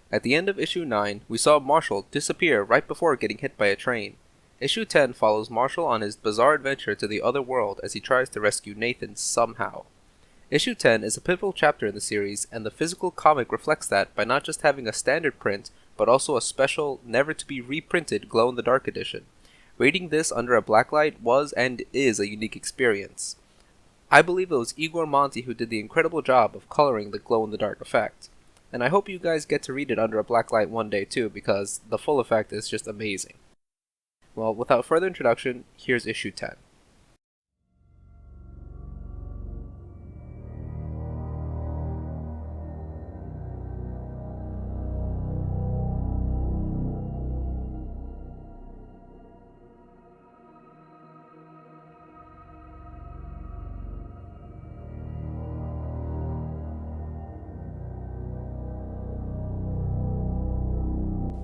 At the end of issue 9, we saw Marshal disappear right before getting hit by a train. Issue 10 follows Marshal on his bizarre adventure to the other world as he tries to rescue Nathan somehow. Issue 10 is a pivotal chapter in the series, and the physical comic reflects that by not just having a standard print, but also a special, never-to-be-reprinted glow-in-the-dark edition. Reading this under a blacklight was and is a unique experience. I believe it was Igor Monti who did the incredible job of coloring the glow-in-the-dark effect. And I hope you guys get to read it under a blacklight one day too, because the full effect is just amazing. Well, without further introduction, here's issue 10.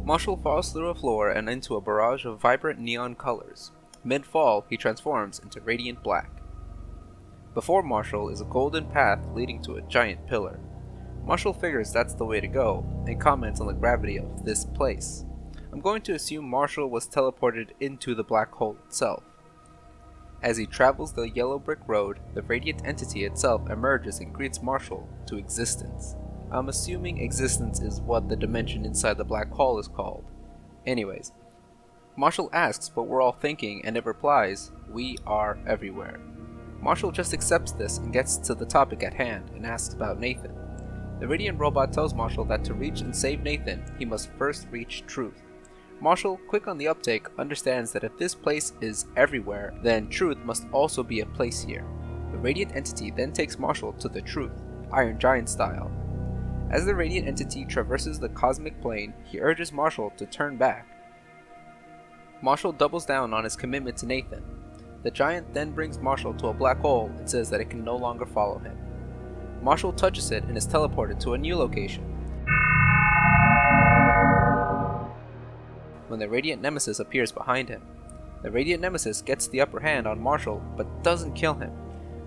Marshal falls through a floor and into a barrage of vibrant neon colors. Mid-fall, he transforms into radiant black. Before Marshal is a golden path leading to a giant pillar. Marshal figures that's the way to go, and comments on the gravity of this place. I'm going to assume Marshal was teleported into the black hole itself. As he travels the yellow brick road, the radiant entity itself emerges and greets Marshal to existence. I'm assuming existence is what the dimension inside the black hole is called. Anyways, Marshal asks what we're all thinking, and it replies, "We are everywhere." Marshal just accepts this and gets to the topic at hand and asks about Nathan. The Radiant robot tells Marshal that to reach and save Nathan, he must first reach truth. Marshal, quick on the uptake, understands that if this place is everywhere, then truth must also be a place here. The Radiant entity then takes Marshal to the truth, Iron Giant style. As the Radiant entity traverses the cosmic plane, he urges Marshal to turn back. Marshal doubles down on his commitment to Nathan. The giant then brings Marshal to a black hole and says that it can no longer follow him. Marshal touches it and is teleported to a new location. When the Radiant Nemesis appears behind him. The Radiant Nemesis gets the upper hand on Marshal, but doesn't kill him.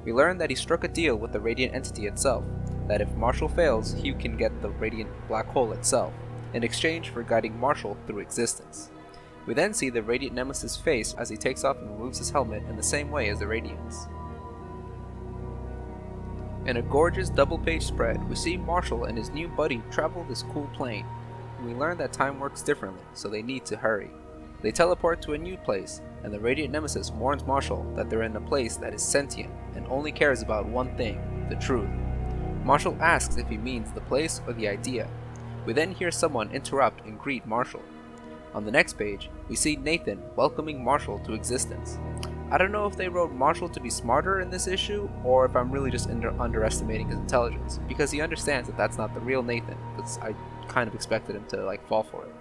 We learn that he struck a deal with the Radiant entity itself, that if Marshal fails, he can get the Radiant black hole itself, in exchange for guiding Marshal through existence. We then see the Radiant Nemesis' face as he takes off and removes his helmet in the same way as the Radiant's. In a gorgeous double-page spread, we see Marshal and his new buddy travel this cool plane. We learn that time works differently, so they need to hurry. They teleport to a new place, and the Radiant Nemesis warns Marshal that they're in a place that is sentient and only cares about one thing, the truth. Marshal asks if he means the place or the idea. We then hear someone interrupt and greet Marshal. On the next page, we see Nathan welcoming Marshal to existence. I don't know if they wrote Marshal to be smarter in this issue, or if I'm really just underestimating his intelligence, because he understands that that's not the real Nathan, because I kind of expected him to fall for it.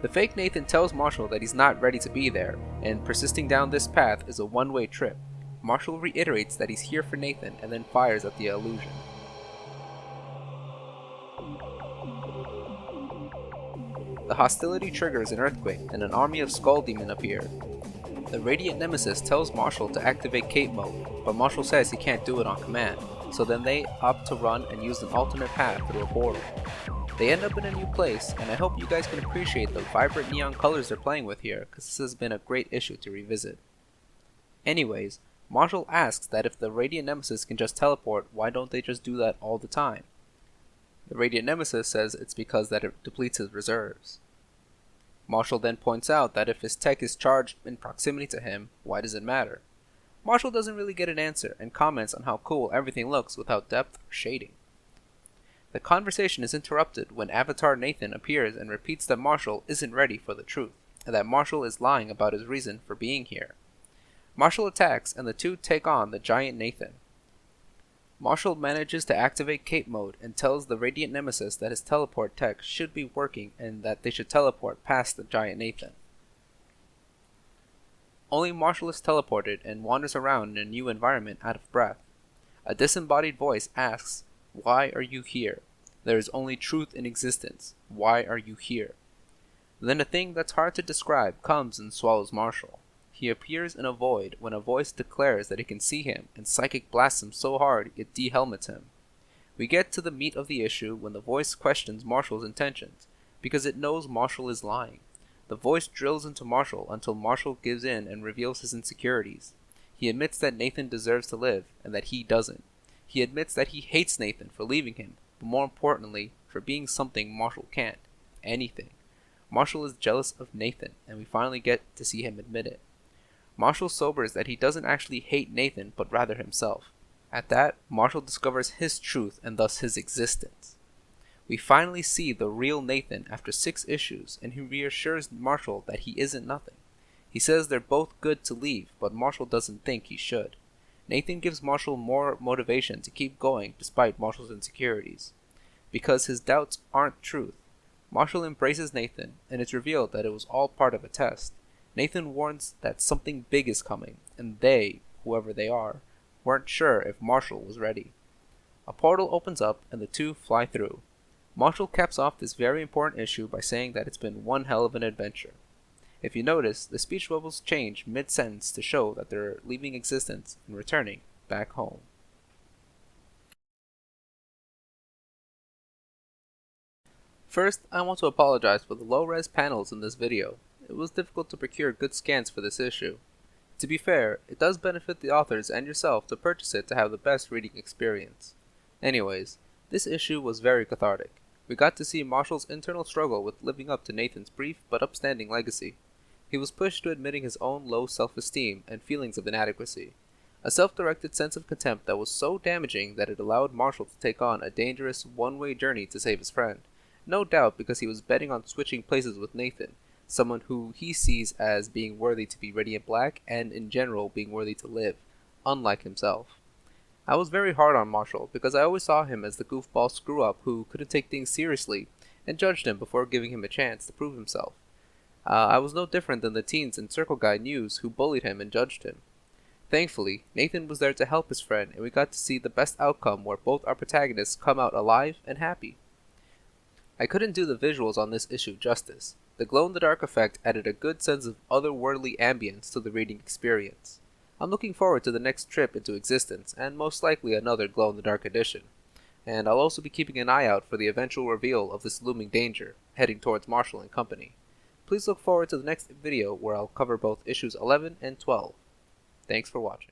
The fake Nathan tells Marshal that he's not ready to be there, and persisting down this path is a one-way trip. Marshal reiterates that he's here for Nathan and then fires at the illusion. The hostility triggers an earthquake, and an army of Skull Demon appear. The Radiant Nemesis tells Marshal to activate cape mode, but Marshal says he can't do it on command, so then they opt to run and use an alternate path through a portal. They end up in a new place, and I hope you guys can appreciate the vibrant neon colors they're playing with here, because this has been a great issue to revisit. Anyways, Marshal asks that if the Radiant Nemesis can just teleport, why don't they just do that all the time? The Radiant Nemesis says it's because that it depletes his reserves. Marshal then points out that if his tech is charged in proximity to him, why does it matter? Marshal doesn't really get an answer and comments on how cool everything looks without depth or shading. The conversation is interrupted when Avatar Nathan appears and repeats that Marshal isn't ready for the truth, and that Marshal is lying about his reason for being here. Marshal attacks and the two take on the giant Nathan. Marshal manages to activate cape mode and tells the Radiant Nemesis that his teleport tech should be working and that they should teleport past the giant Nathan. Only Marshal is teleported and wanders around in a new environment out of breath. A disembodied voice asks, "Why are you here? There is only truth in existence. Why are you here?" Then a thing that's hard to describe comes and swallows Marshal. He appears in a void when a voice declares that it can see him, and Psychic blasts him so hard it de-helmets him. We get to the meat of the issue when the voice questions Marshal's intentions. because it knows Marshal is lying. The voice drills into Marshal until Marshal gives in and reveals his insecurities. He admits that Nathan deserves to live, and that he doesn't. He admits that he hates Nathan for leaving him, but more importantly, for being something Marshal can't. Anything. Marshal is jealous of Nathan, and we finally get to see him admit it. Marshal sobers that he doesn't actually hate Nathan, but rather himself. At that, Marshal discovers his truth and thus his existence. We finally see the real Nathan after 6 issues, and he reassures Marshal that he isn't nothing. He says they're both good to leave, but Marshal doesn't think he should. Nathan gives Marshal more motivation to keep going despite Marshal's insecurities. Because his doubts aren't truth. Marshal embraces Nathan, and it's revealed that it was all part of a test. Nathan warns that something big is coming, and they, whoever they are, weren't sure if Marshal was ready. A portal opens up, and the two fly through. Marshal caps off this very important issue by saying that it's been one hell of an adventure. If you notice, the speech bubbles change mid-sentence to show that they're leaving existence and returning back home. First, I want to apologize for the low-res panels in this video. It was difficult to procure good scans for this issue. To be fair, it does benefit the authors and yourself to purchase it to have the best reading experience. Anyways, this issue was very cathartic. We got to see Marshal's internal struggle with living up to Nathan's brief but upstanding legacy. He was pushed to admitting his own low self-esteem and feelings of inadequacy. A self-directed sense of contempt that was so damaging that it allowed Marshal to take on a dangerous one-way journey to save his friend. No doubt because he was betting on switching places with Nathan, someone who he sees as being worthy to be Radiant Black and in general being worthy to live, unlike himself. I was very hard on Marshal because I always saw him as the goofball screw-up who couldn't take things seriously and judged him before giving him a chance to prove himself. I was no different than the teens in Circle Guy News who bullied him and judged him. Thankfully, Nathan was there to help his friend, and we got to see the best outcome where both our protagonists come out alive and happy. I couldn't do the visuals on this issue justice. The glow-in-the-dark effect added a good sense of otherworldly ambience to the reading experience. I'm looking forward to the next trip into existence, and most likely another glow-in-the-dark edition. And I'll also be keeping an eye out for the eventual reveal of this looming danger, heading towards Marshal and company. Please look forward to the next video where I'll cover both issues 11 and 12. Thanks for watching.